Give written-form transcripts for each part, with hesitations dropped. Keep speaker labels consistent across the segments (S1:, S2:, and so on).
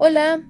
S1: Hola,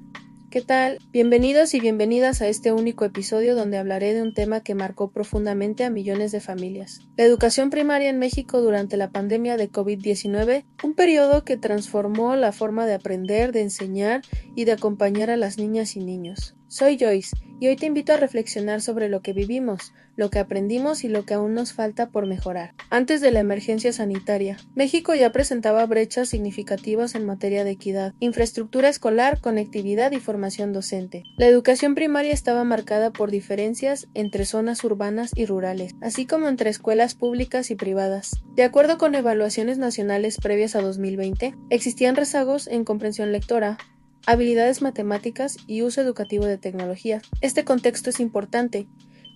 S1: ¿qué tal? Bienvenidos y bienvenidas a este único episodio donde hablaré de un tema que marcó profundamente a millones de familias. La educación primaria en México durante la pandemia de COVID-19, un periodo que transformó la forma de aprender, de enseñar y de acompañar a las niñas y niños. Soy Joyce y hoy te invito a reflexionar sobre lo que vivimos, lo que aprendimos y lo que aún nos falta por mejorar. Antes de la emergencia sanitaria, México ya presentaba brechas significativas en materia de equidad, infraestructura escolar, conectividad y formación docente. La educación primaria estaba marcada por diferencias entre zonas urbanas y rurales, así como entre escuelas públicas y privadas. De acuerdo con evaluaciones nacionales previas a 2020, existían rezagos en comprensión lectora, habilidades matemáticas y uso educativo de tecnología. Este contexto es importante,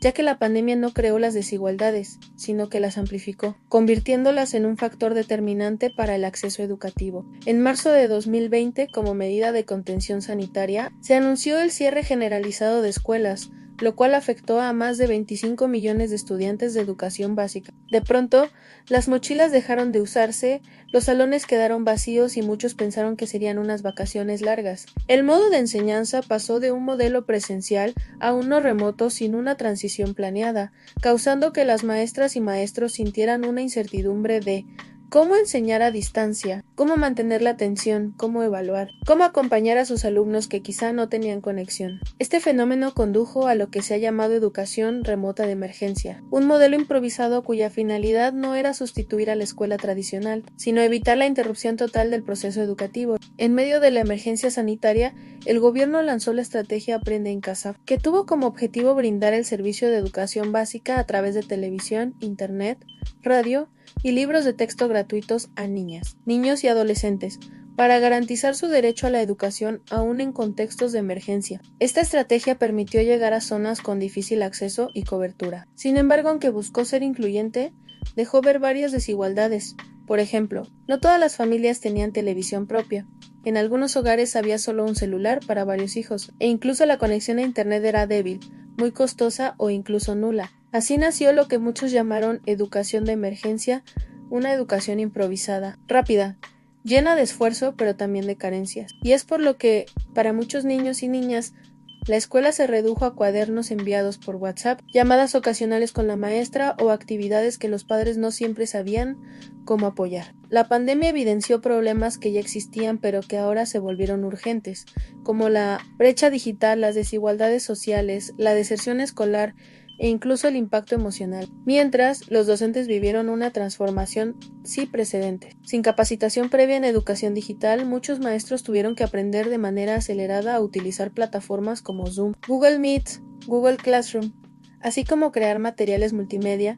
S1: ya que la pandemia no creó las desigualdades, sino que las amplificó, convirtiéndolas en un factor determinante para el acceso educativo. En marzo de 2020, como medida de contención sanitaria, se anunció el cierre generalizado de escuelas, lo cual afectó a más de 25 millones de estudiantes de educación básica. De pronto, las mochilas dejaron de usarse, los salones quedaron vacíos y muchos pensaron que serían unas vacaciones largas. El modo de enseñanza pasó de un modelo presencial a uno remoto sin una transición planeada, causando que las maestras y maestros sintieran una incertidumbre de cómo enseñar a distancia, cómo mantener la atención, cómo evaluar, cómo acompañar a sus alumnos que quizá no tenían conexión. Este fenómeno condujo a lo que se ha llamado educación remota de emergencia, un modelo improvisado cuya finalidad no era sustituir a la escuela tradicional, sino evitar la interrupción total del proceso educativo. En medio de la emergencia sanitaria, el gobierno lanzó la estrategia Aprende en Casa, que tuvo como objetivo brindar el servicio de educación básica a través de televisión, internet, radio y libros de texto gratuitos a niñas, niños y adolescentes, para garantizar su derecho a la educación aún en contextos de emergencia. Esta estrategia permitió llegar a zonas con difícil acceso y cobertura. Sin embargo, aunque buscó ser incluyente, dejó ver varias desigualdades. Por ejemplo, no todas las familias tenían televisión propia. En algunos hogares había solo un celular para varios hijos, e incluso la conexión a internet era débil, muy costosa o incluso nula. Así nació lo que muchos llamaron educación de emergencia, una educación improvisada, rápida, llena de esfuerzo pero también de carencias. Y es por lo que, para muchos niños y niñas, la escuela se redujo a cuadernos enviados por WhatsApp, llamadas ocasionales con la maestra o actividades que los padres no siempre sabían cómo apoyar. La pandemia evidenció problemas que ya existían pero que ahora se volvieron urgentes, como la brecha digital, las desigualdades sociales, la deserción escolar e incluso el impacto emocional, mientras los docentes vivieron una transformación sin precedentes. Sin capacitación previa en educación digital, muchos maestros tuvieron que aprender de manera acelerada a utilizar plataformas como Zoom, Google Meet, Google Classroom, así como crear materiales multimedia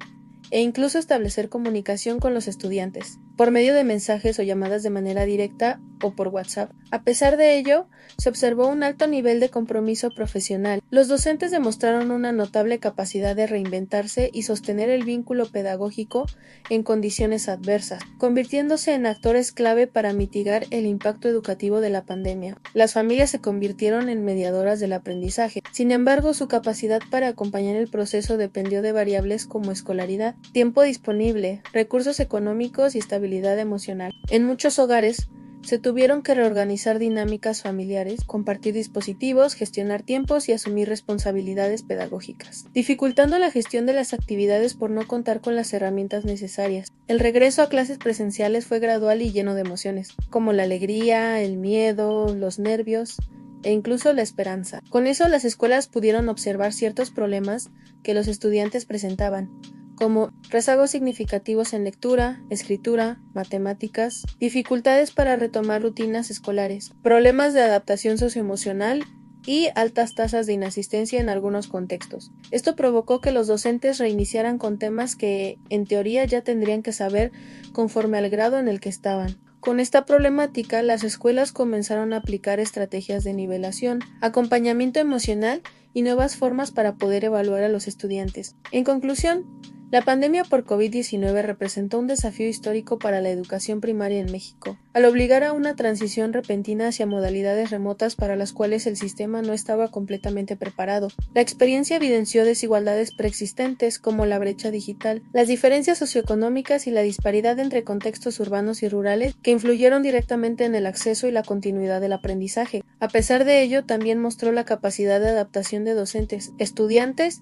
S1: e incluso establecer comunicación con los estudiantes, por medio de mensajes o llamadas de manera directa o por WhatsApp. A pesar de ello, se observó un alto nivel de compromiso profesional. Los docentes demostraron una notable capacidad de reinventarse y sostener el vínculo pedagógico en condiciones adversas, convirtiéndose en actores clave para mitigar el impacto educativo de la pandemia. Las familias se convirtieron en mediadoras del aprendizaje. Sin embargo, su capacidad para acompañar el proceso dependió de variables como escolaridad, tiempo disponible, recursos económicos y estabilidad emocional. En muchos hogares, se tuvieron que reorganizar dinámicas familiares, compartir dispositivos, gestionar tiempos y asumir responsabilidades pedagógicas, dificultando la gestión de las actividades por no contar con las herramientas necesarias. El regreso a clases presenciales fue gradual y lleno de emociones, como la alegría, el miedo, los nervios e incluso la esperanza. Con eso, las escuelas pudieron observar ciertos problemas que los estudiantes presentaban, como rezagos significativos en lectura, escritura, matemáticas, dificultades para retomar rutinas escolares, problemas de adaptación socioemocional y altas tasas de inasistencia en algunos contextos. Esto provocó que los docentes reiniciaran con temas que, en teoría, ya tendrían que saber conforme al grado en el que estaban. Con esta problemática, las escuelas comenzaron a aplicar estrategias de nivelación, acompañamiento emocional y nuevas formas para poder evaluar a los estudiantes. En conclusión, La pandemia por COVID-19 representó un desafío histórico para la educación primaria en México, al obligar a una transición repentina hacia modalidades remotas para las cuales el sistema no estaba completamente preparado. La experiencia evidenció desigualdades preexistentes como la brecha digital, las diferencias socioeconómicas y la disparidad entre contextos urbanos y rurales que influyeron directamente en el acceso y la continuidad del aprendizaje. A pesar de ello, también mostró la capacidad de adaptación de docentes, estudiantes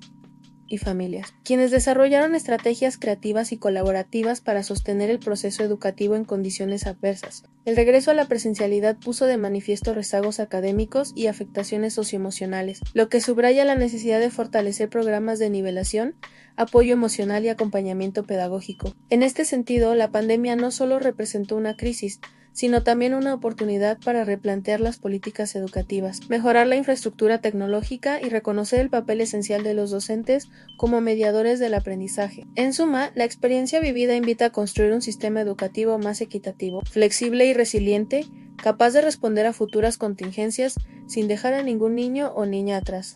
S1: y familias, quienes desarrollaron estrategias creativas y colaborativas para sostener el proceso educativo en condiciones adversas. El regreso a la presencialidad puso de manifiesto rezagos académicos y afectaciones socioemocionales, lo que subraya la necesidad de fortalecer programas de nivelación, apoyo emocional y acompañamiento pedagógico. En este sentido, la pandemia no solo representó una crisis, sino también una oportunidad para replantear las políticas educativas, mejorar la infraestructura tecnológica y reconocer el papel esencial de los docentes como mediadores del aprendizaje. En suma, la experiencia vivida invita a construir un sistema educativo más equitativo, flexible y resiliente, capaz de responder a futuras contingencias sin dejar a ningún niño o niña atrás.